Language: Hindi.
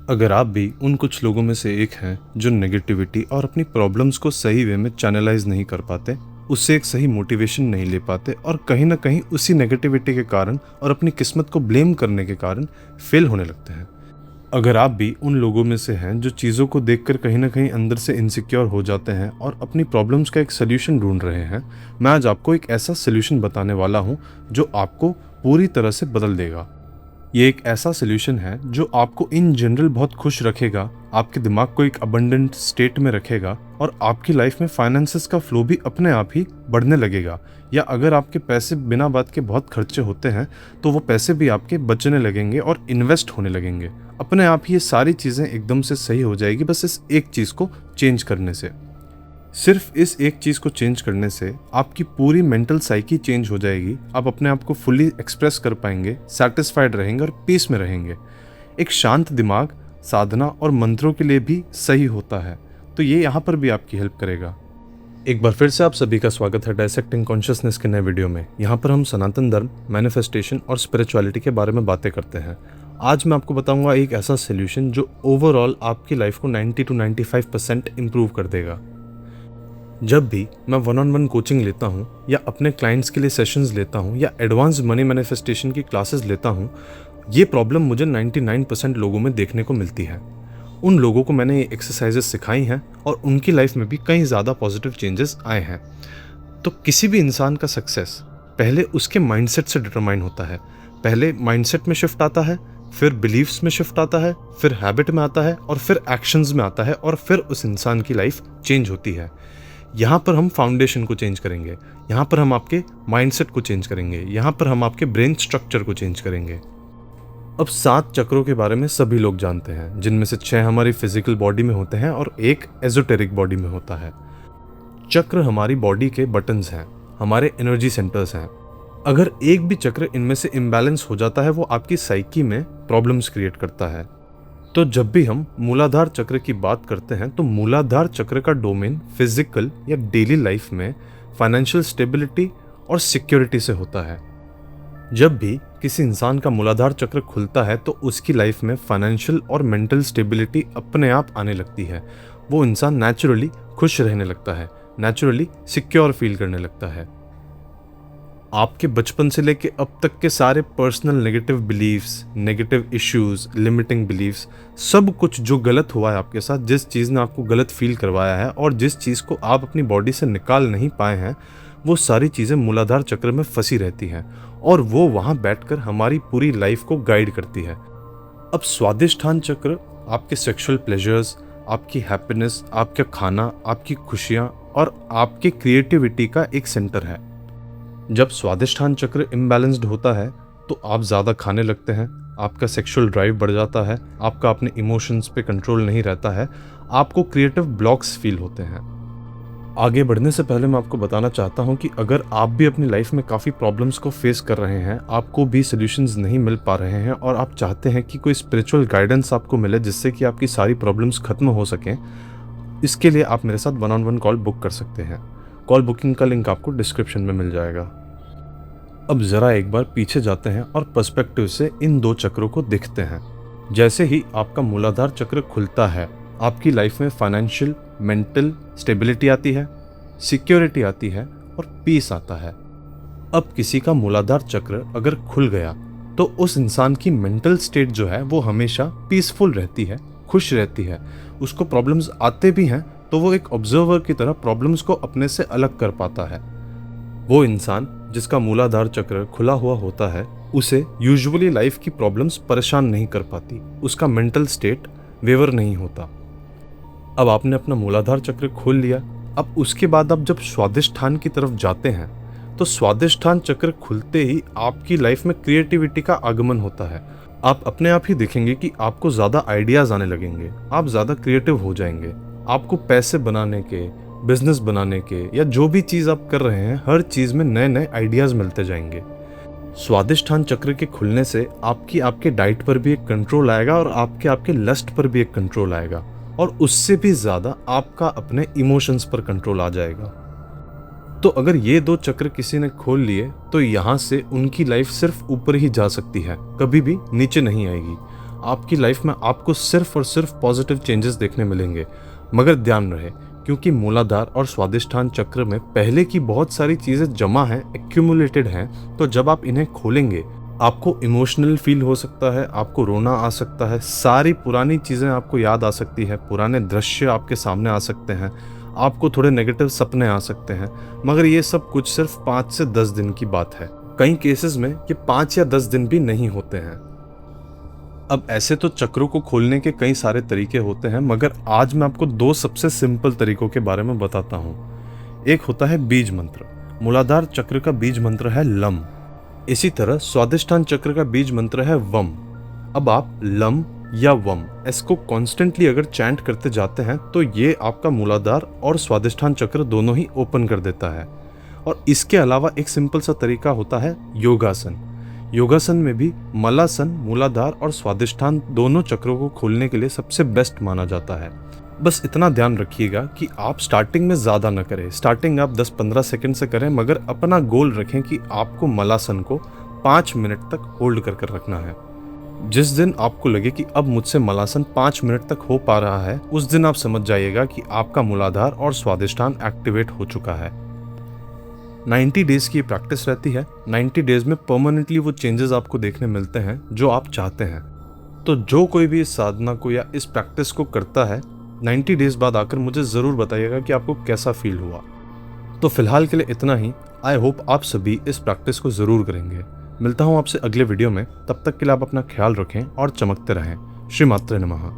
अगर आप भी उन कुछ लोगों में से एक हैं जो नेगेटिविटी और अपनी प्रॉब्लम्स को सही वे में चैनलाइज नहीं कर पाते, उससे एक सही मोटिवेशन नहीं ले पाते और कहीं ना कहीं उसी नेगेटिविटी के कारण और अपनी किस्मत को ब्लेम करने के कारण फेल होने लगते हैं। अगर आप भी उन लोगों में से हैं जो चीज़ों को देखकर कहीं ना कहीं अंदर से इनसिक्योर हो जाते हैं और अपनी प्रॉब्लम्स का एक सल्यूशन ढूंढ रहे हैं, मैं आज आपको एक ऐसा सल्यूशन बताने वाला हूं जो आपको पूरी तरह से बदल देगा। ये एक ऐसा सल्यूशन है जो आपको इन जनरल बहुत खुश रखेगा, आपके दिमाग को एक अबंडेंट स्टेट में रखेगा और आपकी लाइफ में फाइनेंसेस का फ्लो भी अपने आप ही बढ़ने लगेगा। या अगर आपके पैसे बिना बात के बहुत खर्चे होते हैं तो वो पैसे भी आपके बचने लगेंगे और इन्वेस्ट होने लगेंगे। अपने आप ही ये सारी चीज़ें एकदम से सही हो जाएगी बस इस एक चीज़ को चेंज करने से। सिर्फ इस एक चीज़ को चेंज करने से आपकी पूरी मेंटल साइकी चेंज हो जाएगी। आप अपने आप को फुल्ली एक्सप्रेस कर पाएंगे, सेटिस्फाइड रहेंगे और पीस में रहेंगे। एक शांत दिमाग साधना और मंत्रों के लिए भी सही होता है, तो ये यहाँ पर भी आपकी हेल्प करेगा। एक बार फिर से आप सभी का स्वागत है डायसेक्टिंग कॉन्शियसनेस के नए वीडियो में। यहाँ पर हम सनातन धर्म, मैनिफेस्टेशन और स्पिरिचुअलिटी के बारे में बातें करते हैं। आज मैं आपको बताऊंगा एक ऐसा सोल्यूशन जो ओवरऑल आपकी लाइफ को 90 to 95% इम्प्रूव कर देगा। जब भी मैं 1-on-1 कोचिंग लेता हूँ या अपने क्लाइंट्स के लिए सेशंस लेता हूँ या एडवांस मनी मैनिफेस्टेशन की क्लासेस लेता हूँ, ये प्रॉब्लम मुझे 99% लोगों में देखने को मिलती है। उन लोगों को मैंने ये एक्सरसाइजेस सिखाई हैं और उनकी लाइफ में भी कई ज़्यादा पॉजिटिव चेंजेस आए हैं। तो किसी भी इंसान का सक्सेस पहले उसके माइंडसेट से डिटरमाइन होता है। पहले माइंडसेट में शिफ्ट आता है, फिर बिलीव्स में शिफ्ट आता है, फिर हैबिट में आता है और फिर एक्शंस में आता है और फिर उस इंसान की लाइफ चेंज होती है। यहाँ पर हम फाउंडेशन को चेंज करेंगे, यहाँ पर हम आपके माइंडसेट को चेंज करेंगे, यहाँ पर हम आपके ब्रेन स्ट्रक्चर को चेंज करेंगे। अब 7 चक्रों के बारे में सभी लोग जानते हैं, जिनमें से 6 हमारी फिजिकल बॉडी में होते हैं और 1 एजोटेरिक बॉडी में होता है। चक्र हमारी बॉडी के बटन्स हैं, हमारे एनर्जी सेंटर्स हैं। अगर एक भी चक्र इनमें से इम्बैलेंस हो जाता है वो आपकी साइकी में प्रॉब्लम्स क्रिएट करता है। तो जब भी हम मूलाधार चक्र की बात करते हैं तो मूलाधार चक्र का डोमेन फिजिकल या डेली लाइफ में फाइनेंशियल स्टेबिलिटी और सिक्योरिटी से होता है। जब भी किसी इंसान का मूलाधार चक्र खुलता है तो उसकी लाइफ में फाइनेंशियल और मेंटल स्टेबिलिटी अपने आप आने लगती है। वो इंसान नेचुरली खुश रहने लगता है, नेचुरली सिक्योर फील करने लगता है। आपके बचपन से लेके अब तक के सारे personal negative beliefs, negative issues, limiting beliefs, सब कुछ जो गलत हुआ है आपके साथ, जिस चीज़ ने आपको गलत फील करवाया है और जिस चीज़ को आप अपनी बॉडी से निकाल नहीं पाए हैं, वो सारी चीज़ें मूलाधार चक्र में फंसी रहती हैं और वो वहाँ बैठकर हमारी पूरी लाइफ को गाइड करती है। अब स्वादिष्ठान चक्र आपके सेक्सुअल प्लेजर्स, आपकी हैप्पीनेस, आपका खाना, आपकी खुशियाँ और आपके क्रिएटिविटी का एक सेंटर है। जब स्वादिष्ठान चक्र इम्बैलेंस्ड होता है तो आप ज़्यादा खाने लगते हैं, आपका सेक्सुअल ड्राइव बढ़ जाता है, आपका अपने इमोशंस पे कंट्रोल नहीं रहता है, आपको क्रिएटिव ब्लॉक्स फील होते हैं। आगे बढ़ने से पहले मैं आपको बताना चाहता हूँ कि अगर आप भी अपनी लाइफ में काफ़ी प्रॉब्लम्स को फेस कर रहे हैं, आपको भी सॉल्यूशंस नहीं मिल पा रहे हैं और आप चाहते हैं कि कोई स्पिरिचुअल गाइडेंस आपको मिले जिससे कि आपकी सारी प्रॉब्लम्स खत्म हो सकें, इसके लिए आप मेरे साथ 1-on-1 कॉल बुक कर सकते हैं। कॉल बुकिंग का लिंक आपको डिस्क्रिप्शन में मिल जाएगा। अब ज़रा एक बार पीछे जाते हैं और पर्सपेक्टिव से इन 2 चक्रों को देखते हैं। जैसे ही आपका मूलाधार चक्र खुलता है, आपकी लाइफ में फाइनेंशियल, मेंटल स्टेबिलिटी आती है, सिक्योरिटी आती है और पीस आता है। अब किसी का मूलाधार चक्र अगर खुल गया तो उस इंसान की मेंटल स्टेट जो है वो हमेशा पीसफुल रहती है, खुश रहती है। उसको प्रॉब्लम्स आते भी हैं तो वो एक ऑब्जर्वर की तरह प्रॉब्लम्स को अपने से अलग कर पाता है। वो इंसान जिसका मूलाधार चक्र खुला हुआ होता है, उसे यूजुअली लाइफ की प्रॉब्लम्स परेशान नहीं कर पाती, उसका मेंटल स्टेट वेवर नहीं होता। अब आपने अपना मूलाधार चक्र खोल लिया। अब उसके बाद आप जब स्वादिष्ठान की तरफ जाते हैं तो स्वादिष्ठान चक्र खुलते ही आपकी लाइफ में क्रिएटिविटी का आगमन होता है। आप अपने आप ही देखेंगे कि आपको ज़्यादा आइडियाज़ आने लगेंगे, आप ज़्यादा क्रिएटिव हो जाएंगे। आपको पैसे बनाने के, बिजनेस बनाने के या जो भी चीज़ आप कर रहे हैं, हर चीज़ में नए नए आइडियाज़ मिलते जाएंगे। स्वादिष्ठान चक्र के खुलने से आपके डाइट पर भी एक कंट्रोल आएगा और आपके लस्ट पर भी एक कंट्रोल आएगा और उससे भी ज़्यादा आपका अपने इमोशंस पर कंट्रोल आ जाएगा। तो अगर ये 2 चक्र किसी ने खोल लिए तो यहाँ से उनकी लाइफ सिर्फ ऊपर ही जा सकती है, कभी भी नीचे नहीं आएगी। आपकी लाइफ में आपको सिर्फ और सिर्फ पॉजिटिव चेंजेस देखने मिलेंगे। मगर ध्यान रहे, क्योंकि मूलाधार और स्वादिष्ठान चक्र में पहले की बहुत सारी चीज़ें जमा हैं, एक्यूमुलेटेड हैं, तो जब आप इन्हें खोलेंगे आपको इमोशनल फील हो सकता है, आपको रोना आ सकता है, सारी पुरानी चीज़ें आपको याद आ सकती है, पुराने दृश्य आपके सामने आ सकते हैं, आपको थोड़े नेगेटिव सपने आ सकते हैं। मगर ये सब कुछ सिर्फ 5 से 10 दिन की बात है। कई केसेस में ये 5 या 10 दिन भी नहीं होते हैं। अब ऐसे तो चक्रों को खोलने के कई सारे तरीके होते हैं, मगर आज मैं आपको 2 सबसे सिंपल तरीकों के बारे में बताता हूँ। एक होता है बीज मंत्र। मूलाधार चक्र का बीज मंत्र है लम। इसी तरह स्वादिष्ठान चक्र का बीज मंत्र है वम। अब आप लम या वम इसको कॉन्स्टेंटली अगर चैंट करते जाते हैं तो ये आपका मूलाधार और स्वादिष्ठान चक्र दोनों ही ओपन कर देता है। और इसके अलावा एक सिंपल सा तरीका होता है योगासन। योगासन में भी मलासन, मूलाधार और स्वादिष्ठान दोनों चक्रों को खोलने के लिए सबसे बेस्ट माना जाता है। बस इतना ध्यान रखिएगा कि आप स्टार्टिंग में ज़्यादा न करें। स्टार्टिंग आप 10-15 सेकंड से करें, मगर अपना गोल रखें कि आपको मलासन को 5 मिनट तक होल्ड कर कर रखना है। जिस दिन आपको लगे कि अब मुझसे मलासन 5 मिनट तक हो पा रहा है, उस दिन आप समझ जाइएगा कि आपका मूलाधार और स्वादिष्ठान एक्टिवेट हो चुका है। 90 डेज की प्रैक्टिस रहती है। 90 डेज में परमानेंटली वो चेंजेस आपको देखने मिलते हैं जो आप चाहते हैं। तो जो कोई भी इस साधना को या इस प्रैक्टिस को करता है, 90 डेज बाद आकर मुझे ज़रूर बताइएगा कि आपको कैसा फील हुआ। तो फिलहाल के लिए इतना ही। आई होप आप सभी इस प्रैक्टिस को ज़रूर करेंगे। मिलता हूँ आपसे अगले वीडियो में। तब तक के लिए आप अपना ख्याल रखें और चमकते रहें। श्री मात्रे नमः।